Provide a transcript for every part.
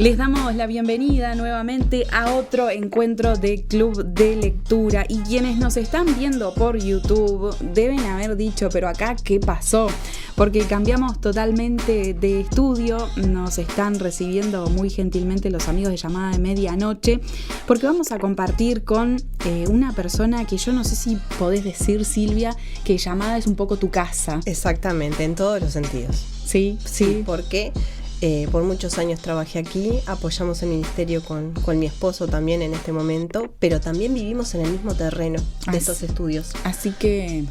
Les damos la bienvenida nuevamente a otro encuentro de Club de Lectura, y quienes nos están viendo por YouTube deben haber dicho, pero acá ¿qué pasó? Porque cambiamos totalmente de estudio. Nos están recibiendo muy gentilmente los amigos de Llamada de Medianoche, porque vamos a compartir con una persona que yo no sé si podés decir, Silvia, que Llamada es un poco tu casa. Exactamente, en todos los sentidos. Sí. Porque por muchos años trabajé aquí, apoyamos el ministerio con mi esposo también en este momento, pero también vivimos en el mismo terreno de estos estudios. Así que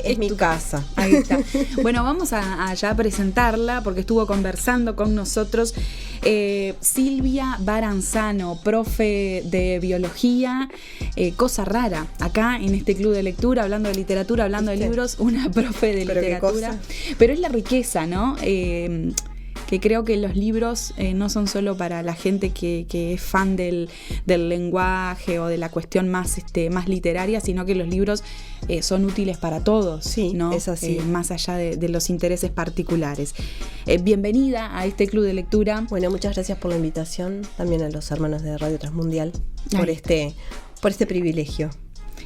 es mi casa. Ahí está. Bueno, vamos a ya presentarla porque estuvo conversando con nosotros Silvia Baranzano, profe de biología, cosa rara, acá en este club de lectura, hablando de literatura, hablando de libros, una profe de literatura. Pero es la riqueza, ¿no? Que creo que los libros no son solo para la gente que es fan del lenguaje o de la cuestión más literaria, sino que los libros son útiles para todos, sí, ¿no? Es así. Más allá de los intereses particulares. Bienvenida a este club de lectura. Bueno, muchas gracias por la invitación, también a los hermanos de Radio Transmundial por este privilegio.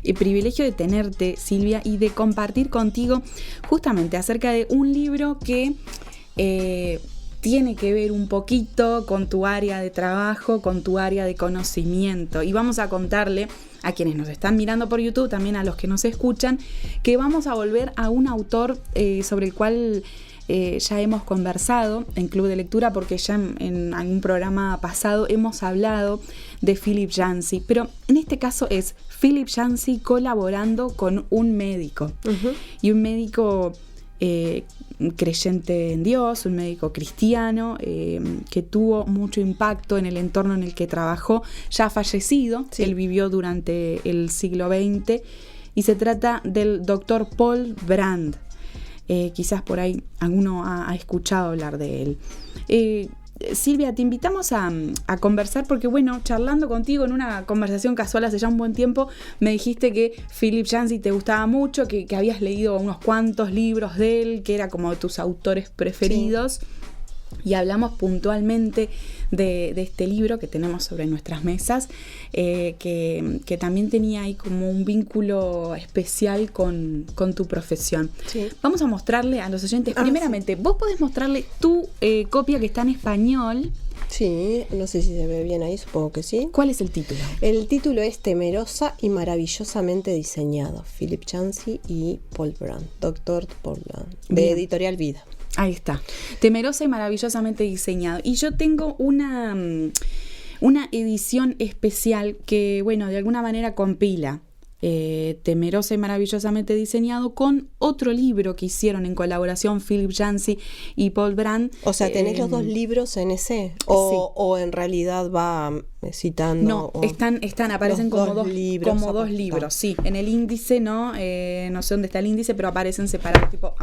El privilegio de tenerte, Silvia, y de compartir contigo justamente acerca de un libro que tiene que ver un poquito con tu área de trabajo, con tu área de conocimiento. Y vamos a contarle a quienes nos están mirando por YouTube, también a los que nos escuchan, que vamos a volver a un autor sobre el cual ya hemos conversado en Club de Lectura, porque ya en algún programa pasado hemos hablado de Philip Yancey, pero en este caso es Philip Yancey colaborando con un médico. Uh-huh. Y un médico creyente en Dios, un médico cristiano que tuvo mucho impacto en el entorno en el que trabajó, ya fallecido. Sí. Él vivió durante el siglo XX y se trata del doctor Paul Brand. Quizás por ahí alguno ha escuchado hablar de él. Silvia, te invitamos a conversar porque, bueno, charlando contigo en una conversación casual hace ya un buen tiempo, me dijiste que Philip Yancey te gustaba mucho, que habías leído unos cuantos libros de él, que era como de tus autores preferidos. Sí. Y hablamos puntualmente de este libro que tenemos sobre nuestras mesas, que también tenía ahí como un vínculo especial con tu profesión. Sí. Vamos a mostrarle a los oyentes, primeramente, sí. Vos podés mostrarle tu copia que está en español. Sí, no sé si se ve bien ahí, supongo que sí. ¿Cuál es el título? El título es Temerosa y maravillosamente diseñado, Philip Yancey y Paul Brand, Dr. Paul Brand, de Editorial Vida. Ahí está, Temerosa y maravillosamente diseñado. Y yo tengo una edición especial que, bueno, de alguna manera compila Temerosa y maravillosamente diseñado con otro libro que hicieron en colaboración Philip Yancey y Paul Brand. O sea, ¿tenés los dos libros en ese? ¿O en realidad va citando? No, aparecen como dos libros, sí. En el índice, no sé dónde está el índice, pero aparecen separados, tipo...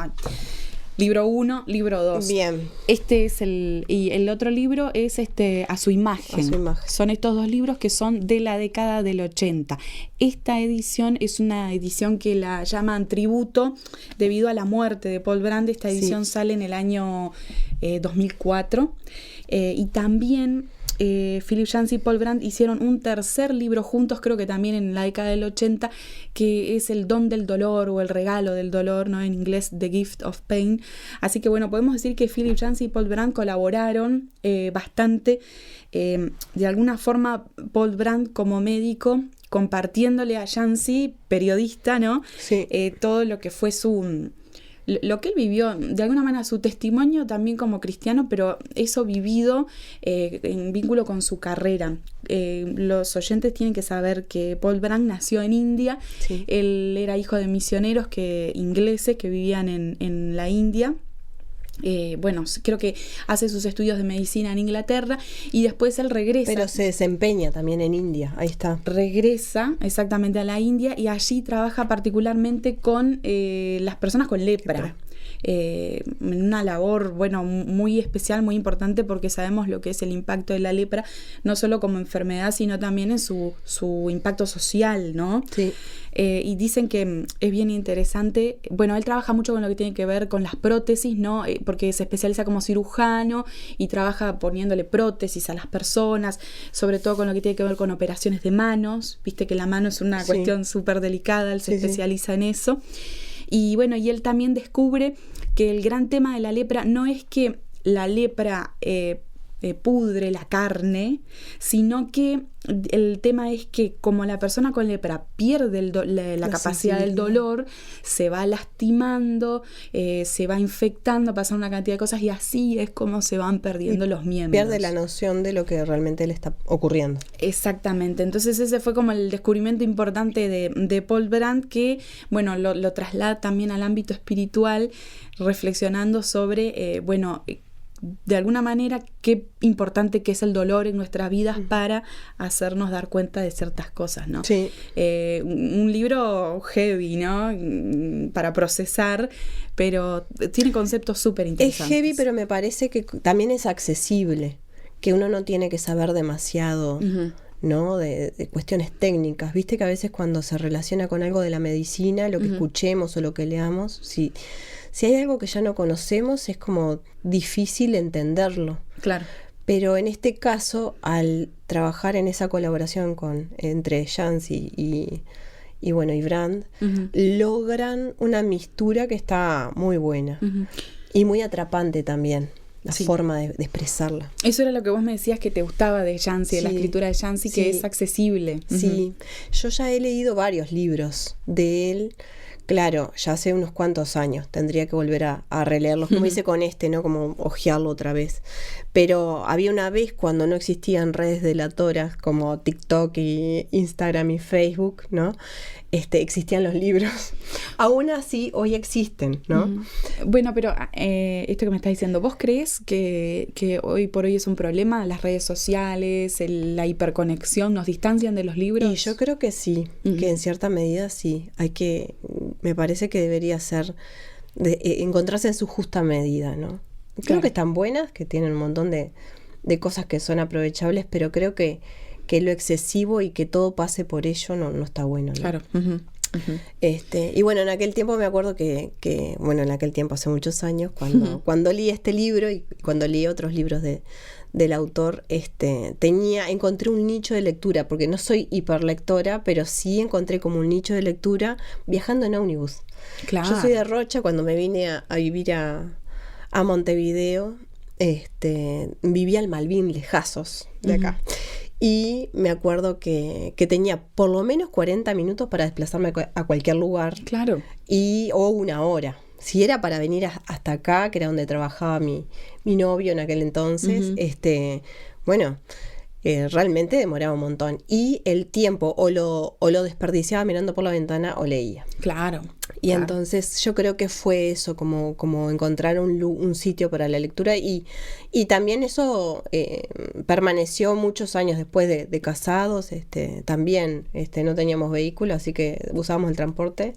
Libro 1, libro 2. Bien. Este es y el otro libro es A su imagen. Son estos dos libros que son de la década del 80. Esta edición es una edición que la llaman tributo debido a la muerte de Paul Brand. Esta edición sale en el año 2004. Y también Philip Yancey y Paul Brand hicieron un tercer libro juntos, creo que también en la década del 80, que es El don del dolor o El regalo del dolor, ¿no? En inglés The Gift of Pain. Así que, bueno, podemos decir que Philip Yancey y Paul Brand colaboraron bastante. De alguna forma, Paul Brand como médico, compartiéndole a Yancey, periodista, ¿no? Sí. Todo lo que fue lo que él vivió, de alguna manera su testimonio también como cristiano, pero eso vivido en vínculo con su carrera. Los oyentes tienen que saber que Paul Brand nació en India. Sí. Él era hijo de misioneros ingleses que vivían en la India. Creo que hace sus estudios de medicina en Inglaterra y después él regresa. Pero se desempeña también en India, ahí está. Regresa exactamente a la India y allí trabaja particularmente con las personas con lepra. una labor, bueno, muy especial, muy importante, porque sabemos lo que es el impacto de la lepra, no solo como enfermedad, sino también en su impacto social, ¿no? Sí. Y dicen que es bien interesante. Bueno, él trabaja mucho con lo que tiene que ver con las prótesis, ¿no? Porque se especializa como cirujano y trabaja poniéndole prótesis a las personas, sobre todo con lo que tiene que ver con operaciones de manos. Viste que la mano es una cuestión súper delicada, él se especializa en eso. Y bueno, y él también descubre que el gran tema de la lepra no es que la lepra pudre la carne, sino que el tema es que como la persona con lepra pierde la capacidad del dolor, se va lastimando, se va infectando, pasan una cantidad de cosas, y así es como se van perdiendo los miembros. Pierde la noción de lo que realmente le está ocurriendo. Exactamente. Entonces ese fue como el descubrimiento importante de Paul Brand, que bueno, lo traslada también al ámbito espiritual, reflexionando sobre, de alguna manera, qué importante que es el dolor en nuestras vidas para hacernos dar cuenta de ciertas cosas, ¿no? Sí. Un libro heavy, ¿no? Para procesar, pero tiene conceptos súper interesantes. Es heavy, pero me parece que también es accesible, que uno no tiene que saber demasiado, ¿no? De cuestiones técnicas. Viste que a veces cuando se relaciona con algo de la medicina, lo que escuchemos o lo que leamos, si hay algo que ya no conocemos, es como difícil entenderlo. Claro. Pero en este caso, al trabajar en esa colaboración entre Jancy y Brand, logran una mixtura que está muy buena y muy atrapante también, la forma de expresarla. Eso era lo que vos me decías que te gustaba de Jancy, de la escritura de Jancy, que es accesible. Sí, yo ya he leído varios libros de él. Claro, ya hace unos cuantos años, tendría que volver a releerlos, como hice con ¿no? Como hojearlo otra vez. Pero había una vez cuando no existían redes delatoras como TikTok y Instagram y Facebook, ¿no? Existían los libros. Aún así, hoy existen, ¿no? Bueno, pero esto que me estás diciendo, ¿vos crees que hoy por hoy es un problema? Las redes sociales, la hiperconexión, ¿nos distancian de los libros? Y yo creo que sí, que en cierta medida sí. Me parece que debería ser encontrarse en su justa medida, ¿no? Creo que están buenas, que tienen un montón de cosas que son aprovechables, pero creo que lo excesivo y que todo pase por ello no está bueno, ¿no? Claro. Y bueno, en aquel tiempo me acuerdo que en aquel tiempo, hace muchos años, cuando leí este libro y cuando leí otros libros del autor, encontré un nicho de lectura, porque no soy hiperlectora, pero sí encontré como un nicho de lectura viajando en ómnibus. Claro. Yo soy de Rocha. Cuando me vine a vivir a Montevideo, vivía al Malvin, lejazos de acá. Y me acuerdo que tenía por lo menos 40 minutos para desplazarme a cualquier lugar. Claro. O una hora. Si era para venir hasta acá, que era donde trabajaba mi novio en aquel entonces, realmente demoraba un montón. Y el tiempo o lo desperdiciaba mirando por la ventana o leía. Claro. Y entonces yo creo que fue eso, como encontrar un sitio para la lectura, y también eso permaneció muchos años después de casados. También no teníamos vehículo, así que usábamos el transporte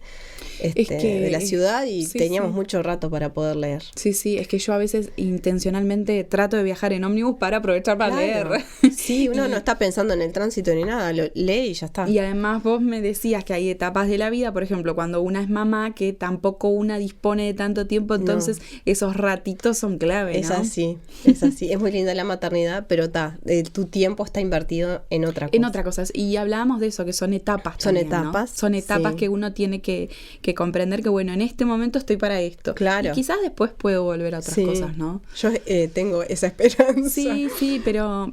de la ciudad y teníamos mucho rato para poder leer. Sí, es que yo a veces intencionalmente trato de viajar en ómnibus para aprovechar para leer. Sí, uno no está pensando en el tránsito ni nada, lo lee y ya está. Y además vos me decías que hay etapas de la vida, por ejemplo, cuando una es mamá, que tampoco una dispone de tanto tiempo, entonces esos ratitos son clave, ¿no? Es así. Es muy linda la maternidad, pero tu tiempo está invertido en otra cosa. En otras cosas. Y hablábamos de eso, que son etapas también, ¿no? Son etapas que uno tiene que comprender que, bueno, en este momento estoy para esto. Claro. Y quizás después puedo volver a otras cosas, ¿no? Yo tengo esa esperanza. Sí, pero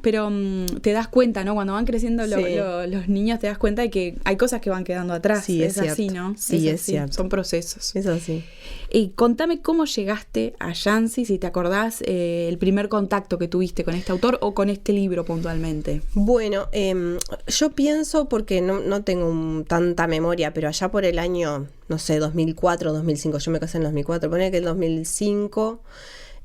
te das cuenta, ¿no? Cuando van creciendo los niños, te das cuenta de que hay cosas que van quedando atrás. Sí, es así, cierto. ¿no? Sí, es cierto. Son procesos. Es así. Y contame cómo llegaste a Jancy, si te acordás, el primer contacto que tuviste con este autor o con este libro puntualmente. Bueno, yo pienso, porque no tengo tanta memoria, pero allá por el año, no sé, 2004, 2005, yo me casé en 2004, ponele que el 2005...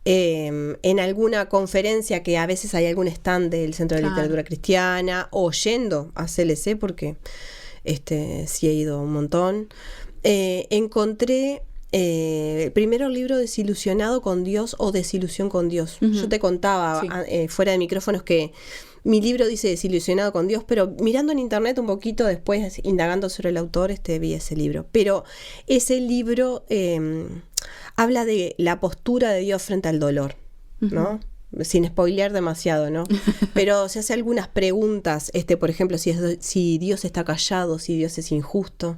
en alguna conferencia, que a veces hay algún stand del Centro de Literatura Cristiana, o yendo a CLC, porque sí he ido un montón, encontré primero el libro Desilusionado con Dios o Desilusión con Dios. Yo te contaba fuera de micrófonos que mi libro dice Desilusionado con Dios, pero mirando en internet un poquito después, indagando sobre el autor, vi ese libro. Pero ese libro habla de la postura de Dios frente al dolor, ¿no? Sin spoilear demasiado, ¿no? Pero se hace algunas preguntas, por ejemplo, si Dios está callado, si Dios es injusto,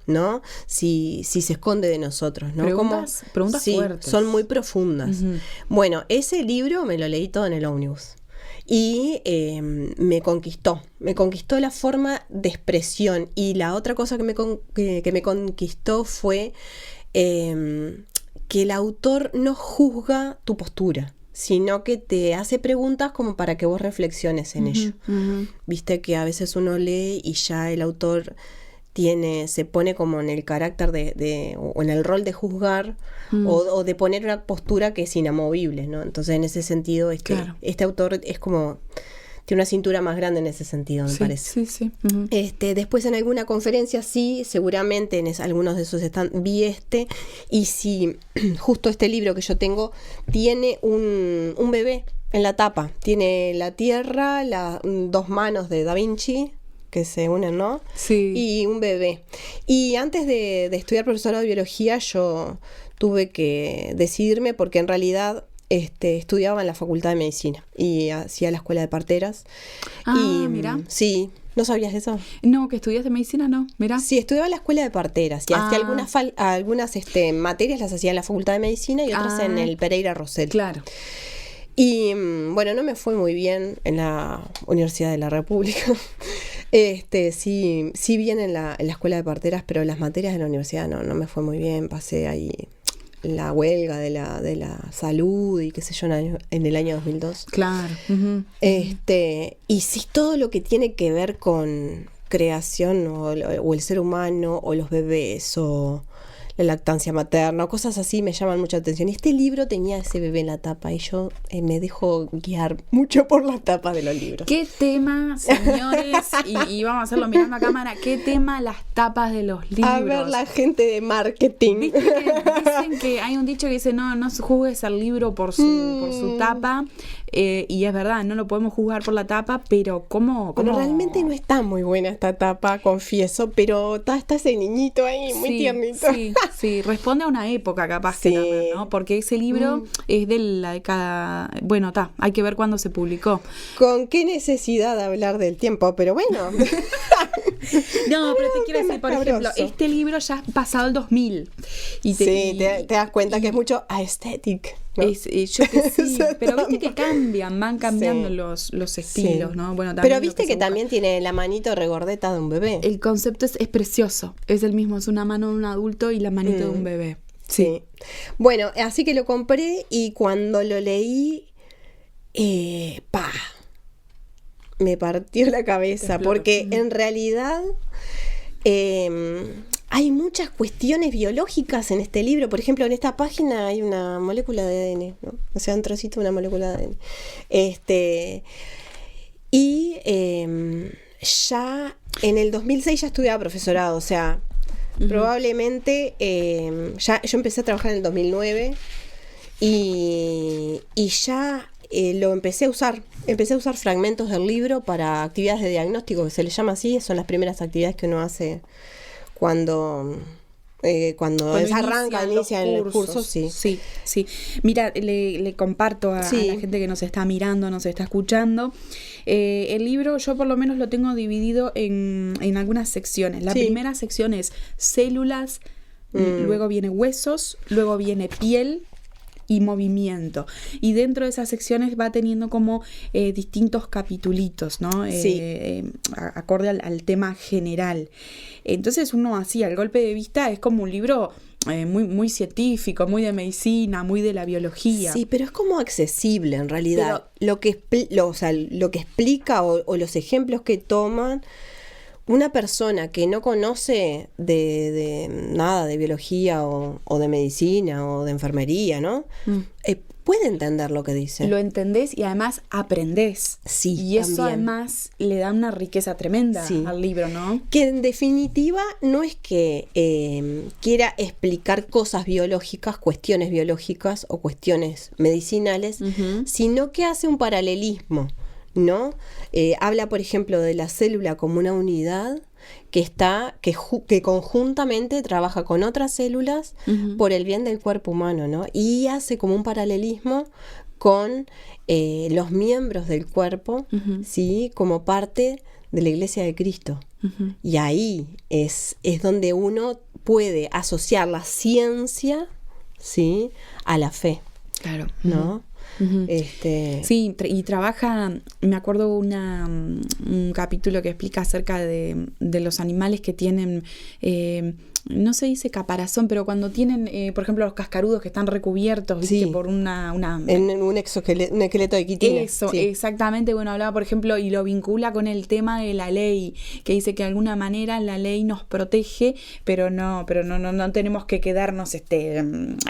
¿no? Si se esconde de nosotros, ¿no? Preguntas fuertes. Son muy profundas. Bueno, ese libro me lo leí todo en el ómnibus y me conquistó la forma de expresión, y la otra cosa que me conquistó fue que el autor no juzga tu postura, sino que te hace preguntas como para que vos reflexiones en ello. Viste que a veces uno lee y ya el autor se pone como en el carácter o en el rol de juzgar o de poner una postura que es inamovible, ¿no? Entonces en ese sentido este autor es como tiene una cintura más grande en ese sentido, me parece. Sí. Después en alguna conferencia seguramente en algunos de esos vi y si justo este libro que yo tengo tiene un bebé en la tapa, tiene la tierra, dos manos de Da Vinci que se unen, ¿no? Sí. Y un bebé. Y antes de estudiar profesorado de biología, yo tuve que decidirme porque en realidad estudiaba en la Facultad de Medicina y hacía la escuela de parteras. Mira. Sí. ¿No sabías eso? No, que estudiaste medicina, no. Mira. Sí, estudiaba en la escuela de parteras y hacía algunas materias las hacía en la Facultad de Medicina y otras en el Pereira Rosell. Claro. Y bueno, no me fue muy bien en la Universidad de la República. Sí bien en la escuela de parteras, pero las materias de la universidad no me fue muy bien. Pasé ahí la huelga de la salud y qué sé yo en el año 2002. Claro. Y sí, todo lo que tiene que ver con creación o el ser humano o los bebés o la lactancia materna, cosas así me llaman mucha atención. Y este libro tenía ese bebé en la tapa y yo me dejo guiar mucho por la tapa de los libros. ¿Qué tema, señores? y vamos a hacerlo mirando a cámara. ¿Qué tema las tapas de los libros? A ver, la gente de marketing. ¿Viste que dicen que hay un dicho que dice no juzgues al libro por su tapa? Y es verdad, no lo podemos juzgar por la tapa, pero ¿cómo? Bueno, realmente no está muy buena esta tapa, confieso, pero está ese niñito ahí, muy tiernito. Sí, responde a una época capaz que también, ¿no? Porque ese libro es de la década... Bueno, hay que ver cuándo se publicó. ¿Con qué necesidad de hablar del tiempo? Pero bueno. No, pero te quiero decir, por ejemplo, este libro ya ha pasado el 2000. Te das cuenta que es mucho aesthetic, ¿no? Yo que sí, pero viste que van cambiando los estilos, ¿no? Bueno, pero viste que también tiene la manito regordeta de un bebé. El concepto es precioso, es el mismo, es una mano de un adulto y la manito de un bebé. Sí. Bueno, así que lo compré y cuando lo leí, me partió la cabeza, porque en realidad hay muchas cuestiones biológicas en este libro. Por ejemplo, en esta página hay una molécula de ADN, ¿no? O sea, un trocito de una molécula de ADN. Ya en el 2006 ya estudiaba profesorado, o sea, probablemente ya yo empecé a trabajar en el 2009 y ya lo empecé a usar fragmentos del libro para actividades de diagnóstico, que se le llama así. Son las primeras actividades que uno hace cuando inicia en el curso. Sí. Mira, le comparto a la gente que nos está mirando, nos está escuchando. El libro yo por lo menos lo tengo dividido en algunas secciones. La primera sección es células, luego viene huesos, luego viene piel y movimiento. Y dentro de esas secciones va teniendo como distintos capitulitos, ¿no? Acorde al tema general. Entonces uno así, al golpe de vista, es como un libro muy, muy científico, muy de medicina, muy de la biología. Sí, pero es como accesible en realidad. Pero lo que explica o los ejemplos que toman, una persona que no conoce de nada de biología o de medicina o de enfermería, ¿no? Puede entender lo que dice. Lo entendés y además aprendés. Sí, y eso también. Además le da una riqueza tremenda al libro, ¿no? Que en definitiva no es que quiera explicar cosas biológicas, cuestiones biológicas o cuestiones medicinales, sino que hace un paralelismo, ¿no? Habla, por ejemplo, de la célula como una unidad que conjuntamente trabaja con otras células por el bien del cuerpo humano, ¿no? Y hace como un paralelismo con los miembros del cuerpo, ¿sí? Como parte de la Iglesia de Cristo. Y ahí es donde uno puede asociar la ciencia, ¿sí? A la fe. Claro. ¿No? Sí, y trabaja, me acuerdo un capítulo que explica acerca de los animales que tienen, no se dice caparazón, pero cuando tienen, por ejemplo, los cascarudos que están recubiertos, ¿viste? Por un esqueleto de quitina. Eso, exactamente. Bueno, hablaba, por ejemplo, y lo vincula con el tema de la ley, que dice que de alguna manera la ley nos protege, pero no tenemos que quedarnos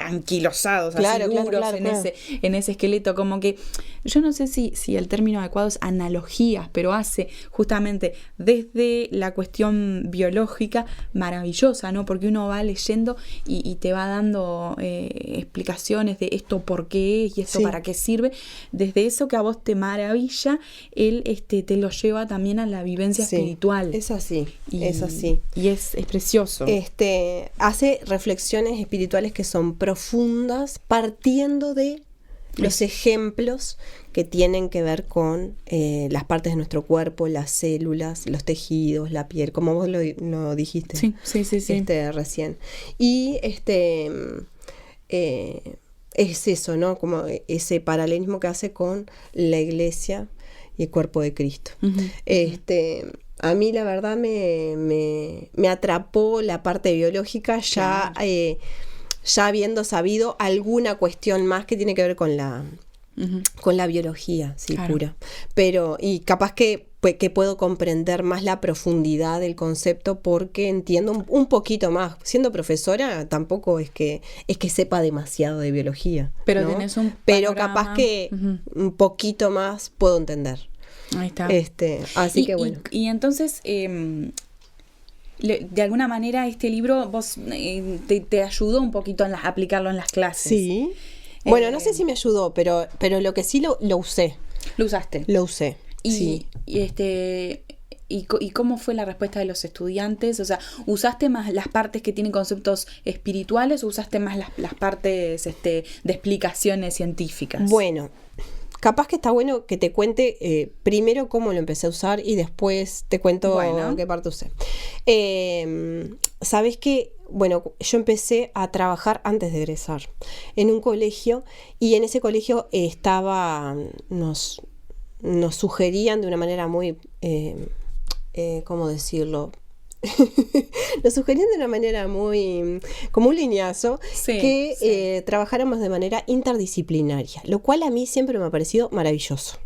anquilosados, claro, así duros en ese esqueleto. Como que yo no sé si el término adecuado es analogías, pero hace justamente desde la cuestión biológica maravillosa, ¿no? Porque uno va leyendo y te va dando explicaciones de esto por qué es y esto para qué sirve. Desde eso que a vos te maravilla, él te lo lleva también a la vivencia espiritual. Es así, es así. Y es precioso. Hace reflexiones espirituales que son profundas, partiendo de los ejemplos que tienen que ver con las partes de nuestro cuerpo, las células, los tejidos, la piel, como vos lo dijiste. Sí. Recién. Y es eso, ¿no? Como ese paralelismo que hace con la Iglesia y el cuerpo de Cristo. A mí la verdad me atrapó la parte biológica ya habiendo sabido alguna cuestión más que tiene que ver con la biología, pura. Pero, y capaz que puedo comprender más la profundidad del concepto porque entiendo un poquito más. Siendo profesora, tampoco es que sepa demasiado de biología. Pero ¿no? tenés un Pero capaz que un poquito más puedo entender. Ahí está. Así que bueno. Y entonces, de alguna manera este libro vos te ayudó un poquito a aplicarlo en las clases. Sí. Bueno, no sé si me ayudó, pero lo que sí lo usé. ¿Lo usaste? Lo usé. ¿Y cómo fue la respuesta de los estudiantes? O sea, ¿usaste más las partes que tienen conceptos espirituales o usaste más las partes de explicaciones científicas? Bueno, capaz que está bueno que te cuente primero cómo lo empecé a usar y después te cuento qué parte usé. ¿Sabés qué? Bueno, yo empecé a trabajar antes de egresar en un colegio y en ese colegio nos sugerían de una manera muy, ¿cómo decirlo? Nos sugerían de una manera muy, como un lineazo, que trabajáramos de manera interdisciplinaria, lo cual a mí siempre me ha parecido maravilloso.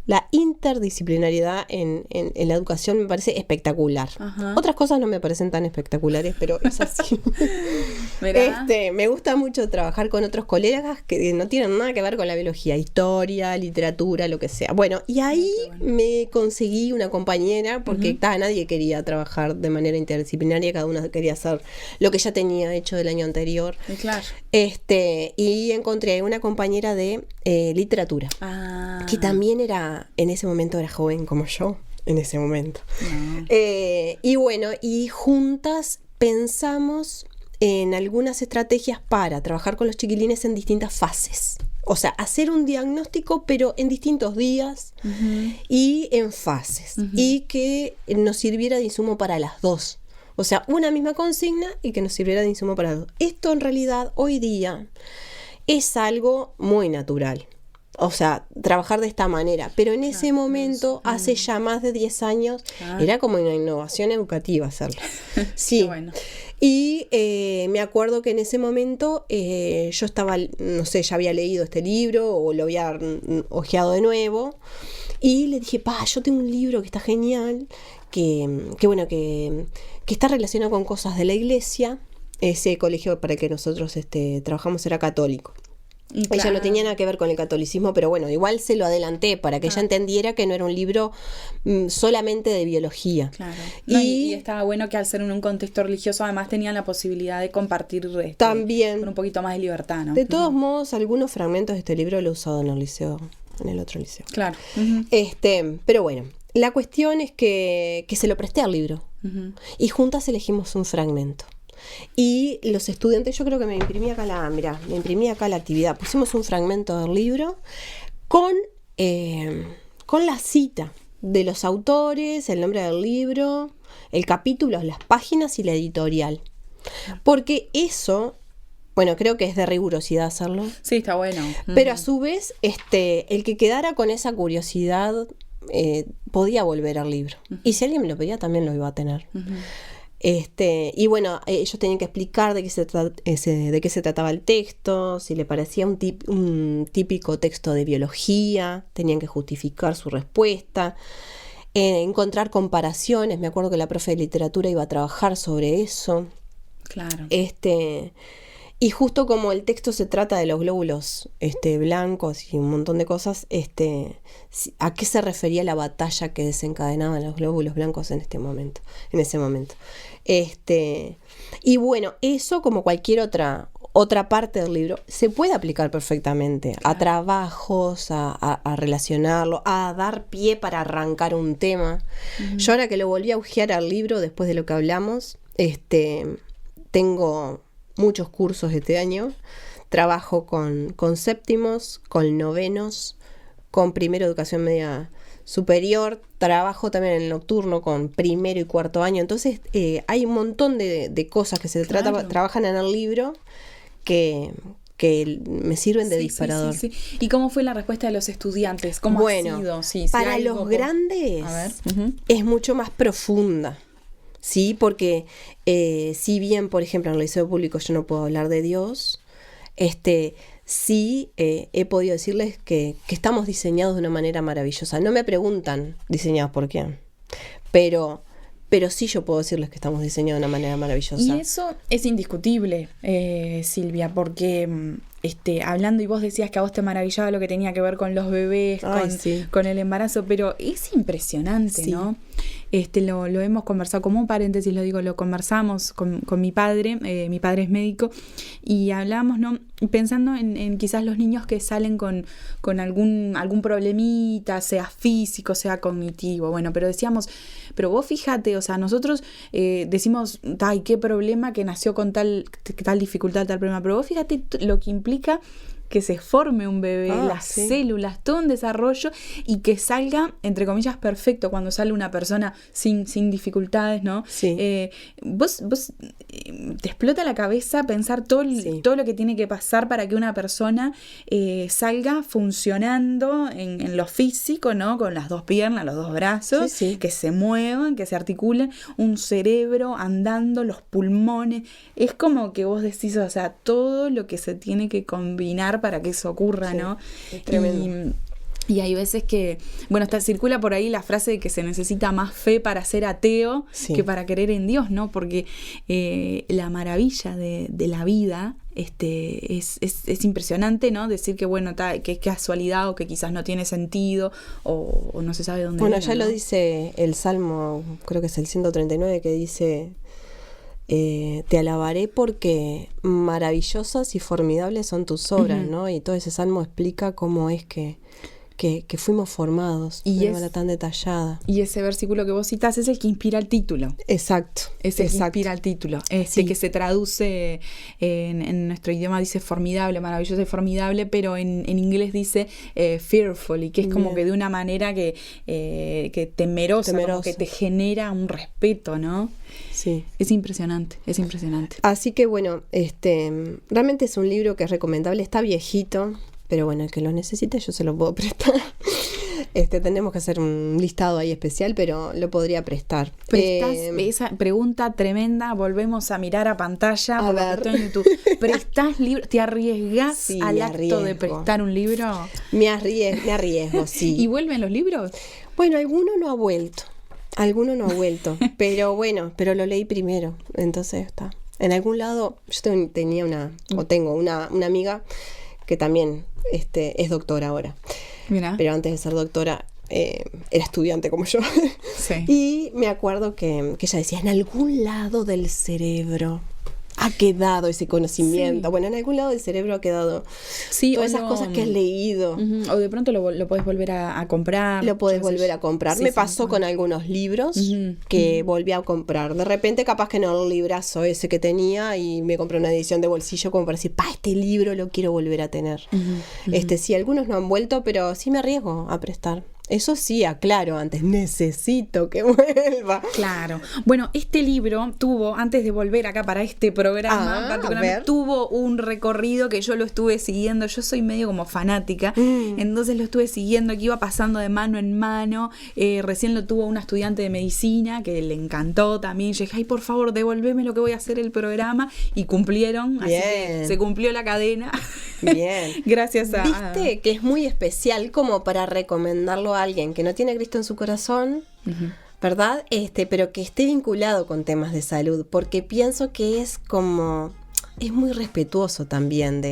La interdisciplinariedad en la educación me parece espectacular. Ajá. Otras cosas no me parecen tan espectaculares, pero es así. Me gusta mucho trabajar con otros colegas que no tienen nada que ver con la biología, historia, literatura, lo que sea. Bueno, y ahí me conseguí una compañera porque nadie quería trabajar de manera interdisciplinaria, cada una quería hacer lo que ya tenía hecho del año anterior. Claro. Y encontré una compañera de literatura, que también en ese momento era joven como yo, en ese momento. Y bueno, y juntas pensamos en algunas estrategias para trabajar con los chiquilines en distintas fases. O sea, hacer un diagnóstico, pero en distintos días y en fases. Y que nos sirviera de insumo para las dos. O sea, una misma consigna y que nos sirviera de insumo para las dos. Esto en realidad hoy día es algo muy natural. o sea, trabajar de esta manera. Pero en ese momento, hace ya más de 10 años, era como una innovación educativa hacerlo. Sí. Bueno. Y me acuerdo que en ese momento yo estaba, no sé, ya había leído este libro o lo había hojeado de nuevo. Y le dije, yo tengo un libro que está genial, que está relacionado con cosas de la iglesia. Ese colegio para el que nosotros trabajamos era católico. Ella no tenía nada que ver con el catolicismo, pero bueno, igual se lo adelanté para que ella entendiera que no era un libro solamente de biología. Claro. No, y estaba bueno que al ser en un contexto religioso además tenían la posibilidad de compartir también con un poquito más de libertad, ¿no? De todos modos, algunos fragmentos de este libro lo he usado en el liceo, en el otro liceo. Claro. Pero bueno, la cuestión es que se lo presté al libro y juntas elegimos un fragmento. Y los estudiantes, yo creo que me imprimí acá la actividad. Pusimos un fragmento del libro con la cita de los autores, el nombre del libro, el capítulo, las páginas y la editorial. Porque eso, bueno, creo que es de rigurosidad hacerlo. Sí, está bueno. Pero a su vez, el que quedara con esa curiosidad podía volver al libro. Y si alguien me lo pedía, también lo iba a tener. Y bueno, ellos tenían que explicar de qué se trataba el texto, si le parecía un típico texto de biología, tenían que justificar su respuesta, encontrar comparaciones. Me acuerdo que la profe de literatura iba a trabajar sobre eso. Claro. Y justo como el texto se trata de los glóbulos blancos y un montón de cosas, ¿a qué se refería la batalla que desencadenaban los glóbulos blancos en ese momento? Y bueno, eso como cualquier otra parte del libro se puede aplicar perfectamente a trabajos, a relacionarlo, a dar pie para arrancar un tema. Yo ahora que lo volví a hojear al libro después de lo que hablamos, tengo muchos cursos este año, trabajo con séptimos, con novenos, con primero educación media superior, trabajo también en el nocturno con primero y cuarto año. Entonces hay un montón de cosas que se trabajan en el libro que me sirven de disparador. Sí. ¿Y cómo fue la respuesta de los estudiantes? ¿Cómo ha sido? Para los grandes es mucho más profunda. Sí, porque si bien, por ejemplo, en el liceo público yo no puedo hablar de Dios, sí he podido decirles que estamos diseñados de una manera maravillosa. No me preguntan diseñados por quién, pero sí yo puedo decirles que estamos diseñados de una manera maravillosa. Y eso es indiscutible, Silvia, porque hablando, y vos decías que a vos te maravillaba lo que tenía que ver con los bebés, con el embarazo, pero es impresionante, ¿no? Lo hemos conversado, como un paréntesis lo conversamos con mi padre. Mi padre es médico y hablábamos, ¿no? Pensando en quizás los niños que salen con algún problemita, sea físico, sea cognitivo, bueno, pero decíamos, pero vos fíjate, o sea, nosotros decimos, ay, qué problema que nació con tal dificultad, tal problema, pero vos fíjate lo que implica que se forme un bebé, las células, todo un desarrollo, y que salga, entre comillas, perfecto cuando sale una persona sin dificultades, ¿no? Sí. Vos te explota la cabeza pensar todo lo que tiene que pasar para que una persona salga funcionando en lo físico, ¿no? Con las dos piernas, los dos brazos, que se muevan, que se articulen, un cerebro andando, los pulmones. Es como que vos decís, o sea, todo lo que se tiene que combinar para que eso ocurra, ¿no? Es tremendo. Y hay veces que, bueno, circula por ahí la frase de que se necesita más fe para ser ateo que para creer en Dios, ¿no? Porque la maravilla de la vida es impresionante, ¿no? Decir que, bueno, que es casualidad o que quizás no tiene sentido o no se sabe dónde viene. Bueno, ya lo dice el Salmo, creo que es el 139, que dice: te alabaré porque maravillosas y formidables son tus obras, ¿no? Y todo ese salmo explica cómo es que fuimos formados de una manera tan detallada. Y ese versículo que vos citás es el que inspira el título. Exacto. Es el que inspira el título. Que se traduce en nuestro idioma, dice formidable, maravilloso y formidable, pero en inglés dice fearful, y que es como que de una manera que temerosa, como que te genera un respeto, ¿no? Sí. Es impresionante. Así que bueno, realmente es un libro que es recomendable, está viejito. pero bueno, el que lo necesite yo se lo puedo prestar. Tenemos que hacer un listado ahí especial, pero lo podría prestar. Esa pregunta tremenda, volvemos a mirar a pantalla. A ver. En YouTube. ¿Prestás libros? ¿Te arriesgás al acto de prestar un libro? Me arriesgo, sí. ¿Y vuelven los libros? Bueno, alguno no ha vuelto, pero bueno, pero lo leí primero, entonces está. En algún lado, yo tengo una amiga que también es doctora ahora. Mirá. Pero antes de ser doctora era estudiante como yo. Sí. Y me acuerdo que ella decía, en algún lado del cerebro ha quedado ese conocimiento. Sí. Bueno, en algún lado del cerebro ha quedado todas esas cosas que has leído. O de pronto lo podés volver a comprar. Lo podés volver a comprar. Sí, me pasó con algunos libros que volví a comprar. De repente capaz que no el librazo ese que tenía y me compré una edición de bolsillo como para decir, este libro lo quiero volver a tener. Sí, algunos no han vuelto, pero sí me arriesgo a prestar. Eso sí, aclaro antes, necesito que vuelva. Claro. Bueno, este libro tuvo, antes de volver acá para este programa, particularmente, tuvo un recorrido que yo lo estuve siguiendo. Yo soy medio como fanática, entonces lo estuve siguiendo, que iba pasando de mano en mano. Recién lo tuvo una estudiante de medicina que le encantó también. Yo dije, por favor, devolveme lo que voy a hacer el programa. Y cumplieron, bien. Así que se cumplió la cadena. Bien. Gracias a... ¿Viste que es muy especial como para recomendarlo a alguien que no tiene a Cristo en su corazón, ¿verdad? Pero que esté vinculado con temas de salud, porque pienso que es muy respetuoso también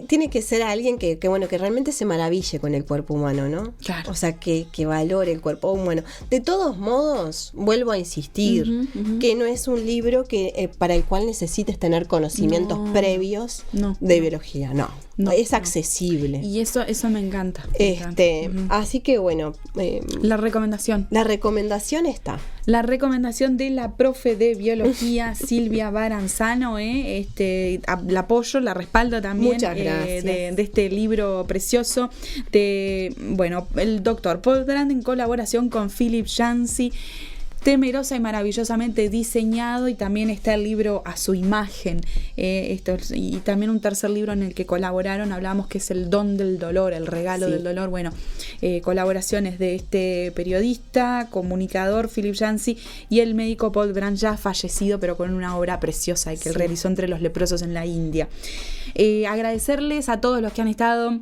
tiene que ser alguien que realmente se maraville con el cuerpo humano, ¿no? Claro. O sea, que valore el cuerpo humano. De todos modos, vuelvo a insistir, que no es un libro que para el cual necesites tener conocimientos previos de biología, no, es accesible. Y eso me encanta. Así que bueno. La recomendación. La recomendación está. La recomendación de la profe de biología Silvia Baranzano, la apoyo, la respaldo también. Muchas gracias. De este libro precioso el doctor Paul Brand en colaboración con Philip Yancey. Temerosa y maravillosamente diseñado, y también está el libro A su imagen, y también un tercer libro en el que colaboraron, hablamos que es El don del dolor, el regalo del dolor. Colaboraciones de este periodista, comunicador Philip Yancey y el médico Paul Brand, ya fallecido, pero con una obra preciosa que él realizó entre los leprosos en la India. Agradecerles a todos los que han estado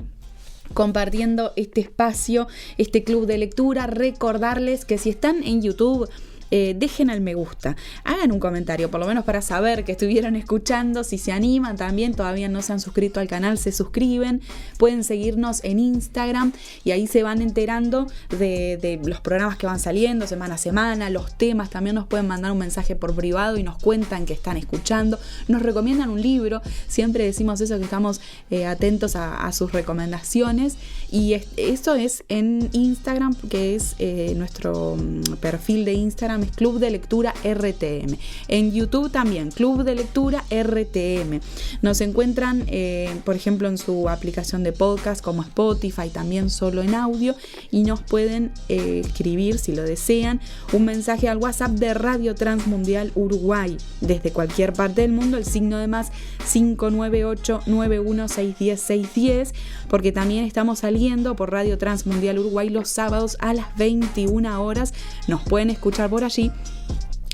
compartiendo este espacio, este club de lectura. Recordarles que si están en YouTube, dejen el me gusta, hagan un comentario, por lo menos para saber que estuvieron escuchando. Si se animan también, todavía no se han suscrito al canal, se suscriben. Pueden seguirnos en Instagram y ahí se van enterando de los programas que van saliendo semana a semana, los temas. También nos pueden mandar un mensaje por privado y nos cuentan que están escuchando, nos recomiendan un libro. Siempre decimos eso, que estamos atentos a sus recomendaciones. Y esto es en Instagram, que es nuestro perfil de Instagram, es Club de Lectura RTM. En YouTube también, Club de Lectura RTM. Nos encuentran, por ejemplo, en su aplicación de podcast como Spotify, también solo en audio, y nos pueden escribir, si lo desean, un mensaje al WhatsApp de Radio Transmundial Uruguay, desde cualquier parte del mundo, el signo de más 598-9161-610-610, porque también estamos saliendo por Radio Transmundial Uruguay los sábados a las 21 horas. Nos pueden escuchar por allí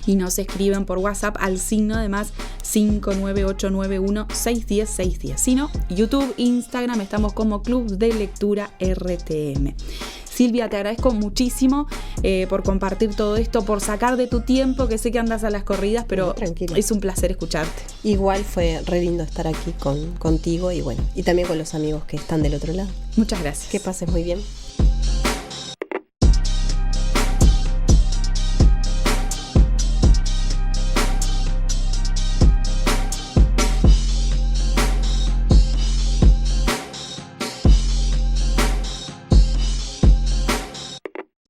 y nos escriben por WhatsApp al signo de más 59891611010. Si no, YouTube, Instagram, estamos como Club de Lectura RTM. Silvia, te agradezco muchísimo por compartir todo esto, por sacar de tu tiempo, que sé que andas a las corridas, pero es un placer escucharte. Igual fue re lindo estar aquí contigo y también con los amigos que están del otro lado. Muchas gracias. Que pases muy bien.